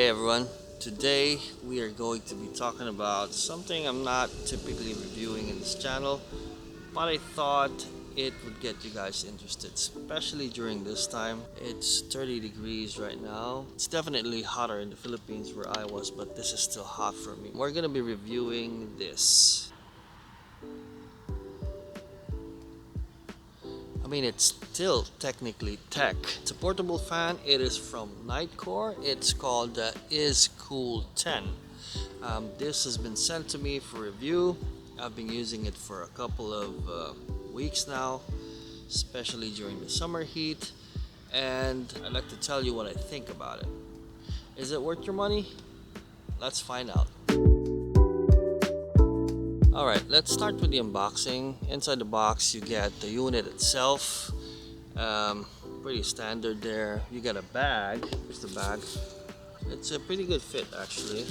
Hey everyone, today we are going to be talking about something I'm not typically reviewing in this channel, but I thought it would get you guys interested, especially during this time. It's 30 degrees right now. It's definitely hotter in the Philippines where I was, but this is still hot for me. We're gonna be reviewing this. I mean, it's still technically tech. It's a portable fan. It is from Nightcore. It's called the IzzCool 10. This has been sent to me for review. I've been using it for a couple of weeks now, especially during the summer heat. And I'd like to tell you what I think about it. Is it worth your money? Let's find out. Alright, let's start with the unboxing. Inside the box you get the unit itself. Pretty standard there. You get a bag. Here's the bag. It's a pretty good fit actually.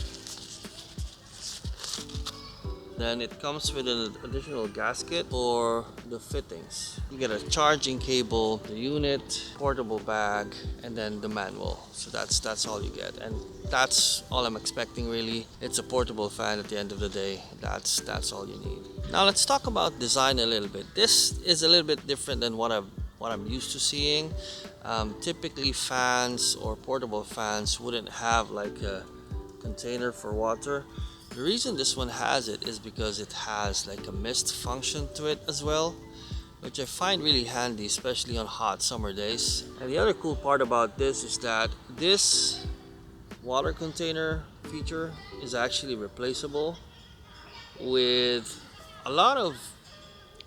Then it comes with an additional gasket for the fittings. You get a charging cable, the unit, portable bag, and then the manual. So that's all you get. And that's all I'm expecting really. It's a portable fan at the end of the day. That's all you need. Now let's talk about design a little bit. This is a little bit different than what I'm used to seeing. Typically fans or portable fans wouldn't have like a container for water. The reason this one has it is because it has like a mist function to it as well, which I find really handy, especially on hot summer days. And the other cool part about this is that this water container feature is actually replaceable with a lot of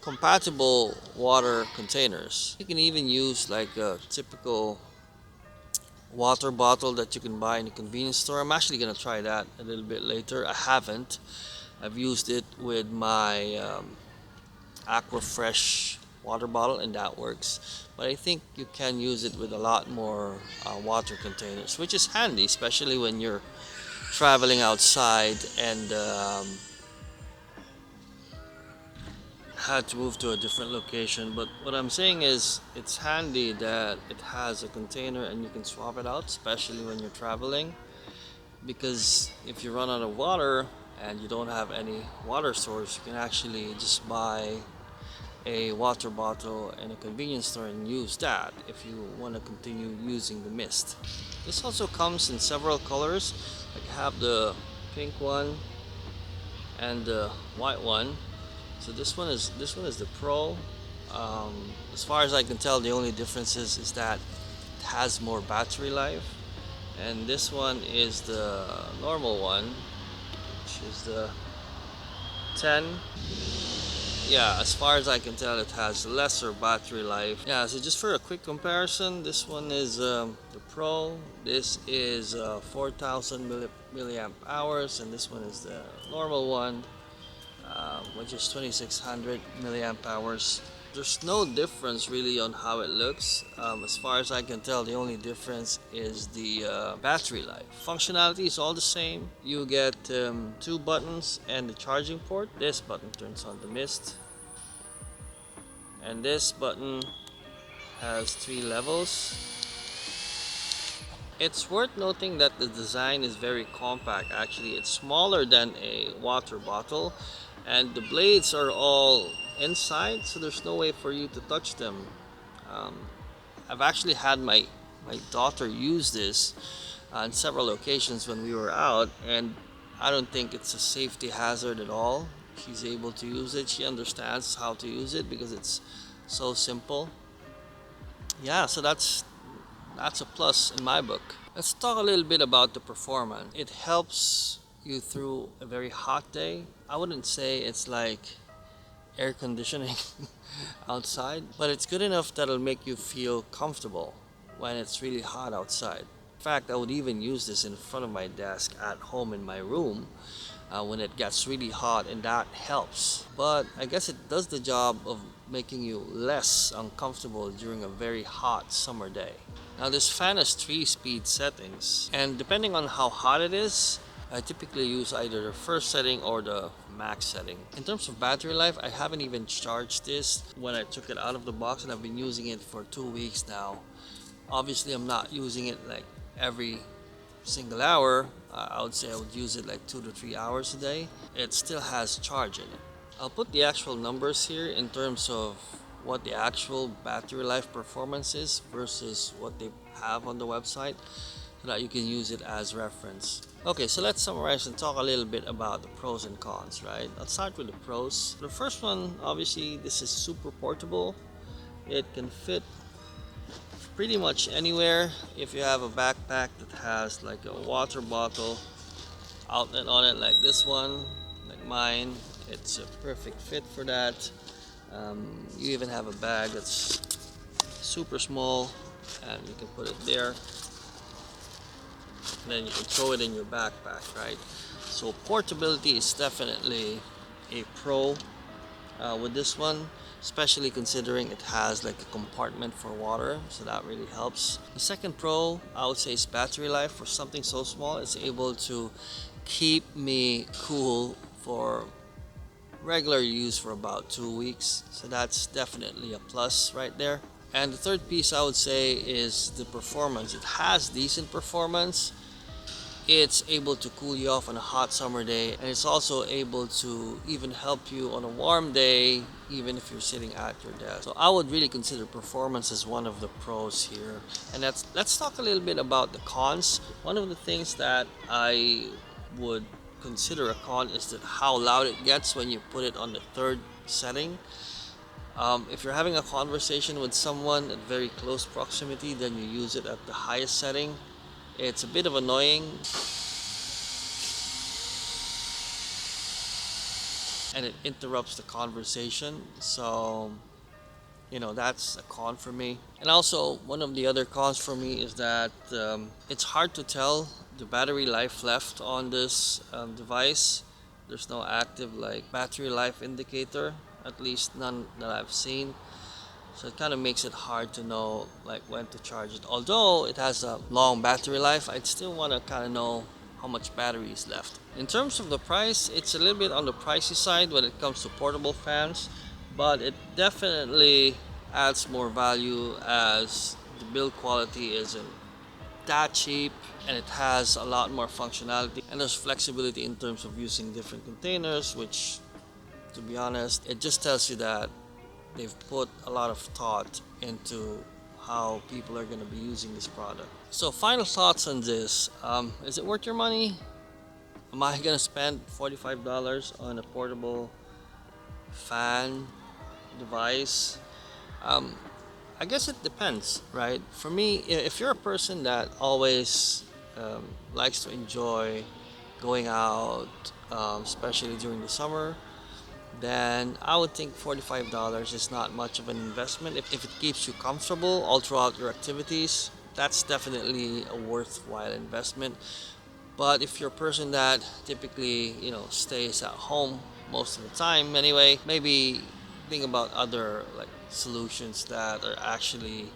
compatible water containers. You can even use like a typical water bottle that you can buy in a convenience store. I'm actually gonna try that a little bit later. I haven't. I've used it with my Aquafresh water bottle and that works. But I think you can use it with a lot more water containers, which is handy, especially when you're traveling outside and had to move to a different location. But what I'm saying is it's handy that it has a container and you can swap it out, especially when you're traveling, because if you run out of water and you don't have any water source, you can actually just buy a water bottle in a convenience store and use that if you want to continue using the mist. This also comes in several colors. Like I have the pink one and the white one. So this one is the Pro. As far as I can tell, the only difference is that it has more battery life, and this one is the normal one, which is the 10. Yeah, as far as I can tell, it has lesser battery life. Yeah, so just for a quick comparison, this one is the Pro. This is 4,000 milliamp hours, and this one is the normal one, which is 2600 milliamp hours. There's no difference really on how it looks. As far as I can tell, the only difference is the battery life. Functionality is all the same. You get 2 buttons and the charging port. This button turns on the mist, and this button has 3 levels. It's worth noting that the design is very compact. Actually, it's smaller than a water bottle, and the blades are all inside, so there's no way for you to touch them. I've actually had my daughter use this on several occasions when we were out, and I don't think it's a safety hazard at all. She's able to use it. She understands how to use it because it's so simple. Yeah, so that's a plus in my book. Let's talk a little bit about the performance. It helps you through a very hot day. I wouldn't say it's like air conditioning outside, but it's good enough that it'll make you feel comfortable when it's really hot outside. In fact, I would even use this in front of my desk at home in my room when it gets really hot, and that helps. But I guess it does the job of making you less uncomfortable during a very hot summer day. Now this fan has 3 speed settings, and depending on how hot it is, I typically use either the first setting or the max setting. In terms of battery life, I haven't even charged this when I took it out of the box, and I've been using it for 2 weeks now. Obviously I'm not using it like every single hour, I would say I would use it like 2 to 3 hours a day. It still has charge in it. I'll put the actual numbers here in terms of what the actual battery life performance is versus what they have on the website, so that you can use it as reference. Okay, so let's summarize and talk a little bit about the pros and cons, right? Let's start with the pros. The first one, obviously, this is super portable. It can fit pretty much anywhere. If you have a backpack that has like a water bottle outlet on it like this one, like mine, it's a perfect fit for that. You even have a bag that's super small and you can put it there, and then you can throw it in your backpack, right? So portability is definitely a pro with this one, especially considering it has like a compartment for water, so that really helps. The second pro I would say is battery life. For something so small, it's able to keep me cool for regular use for about 2 weeks, so that's definitely a plus right there. And the third piece I would say is the performance. It has decent performance. It's able to cool you off on a hot summer day, and it's also able to even help you on a warm day, even if you're sitting at your desk. So I would really consider performance as one of the pros here. And let's talk a little bit about the cons. One of the things that I would consider a con is that how loud it gets when you put it on the third setting. If you're having a conversation with someone at very close proximity, then you use it at the highest setting. It's a bit of annoying, and it interrupts the conversation. So, that's a con for me. And also, one of the other cons for me is that it's hard to tell the battery life left on this device. There's no active like battery life indicator, at least none that I've seen. So it kind of makes it hard to know like when to charge it. Although it has a long battery life, I'd still want to kind of know how much battery is left. In terms of the price, it's a little bit on the pricey side when it comes to portable fans, but it definitely adds more value as the build quality isn't that cheap, and it has a lot more functionality, and there's flexibility in terms of using different containers, which, to be honest, it just tells you that they've put a lot of thought into how people are going to be using this product. So final thoughts on this. Is it worth your money? Am I going to spend $45 on a portable fan device? I guess it depends, right? For me, if you're a person that always likes to enjoy going out, especially during the summer, then I would think $45 is not much of an investment. If it keeps you comfortable all throughout your activities, that's definitely a worthwhile investment. But if you're a person that typically, stays at home most of the time anyway, maybe think about other like solutions that are actually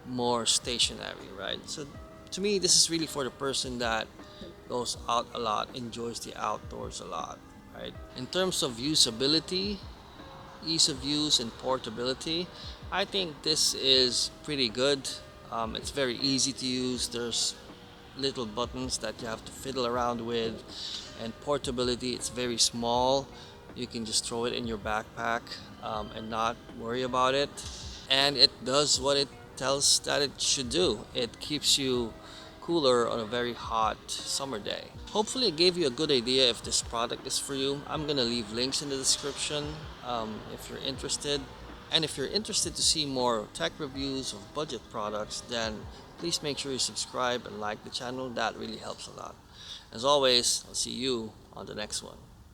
more stationary, right? So to me, this is really for the person that goes out a lot, enjoys the outdoors a lot. Right? In terms of usability, ease of use, and portability, I think this is pretty good. It's very easy to use. There's little buttons that you have to fiddle around with, and portability, it's very small. You can just throw it in your backpack and not worry about it. And it does what it tells that it should do. It keeps you cooler on a very hot summer day. Hopefully it gave you a good idea if this product is for you. I'm gonna leave links in the description if you're interested. And if you're interested to see more tech reviews of budget products, then please make sure you subscribe and like the channel. That really helps a lot. As always, I'll see you on the next one.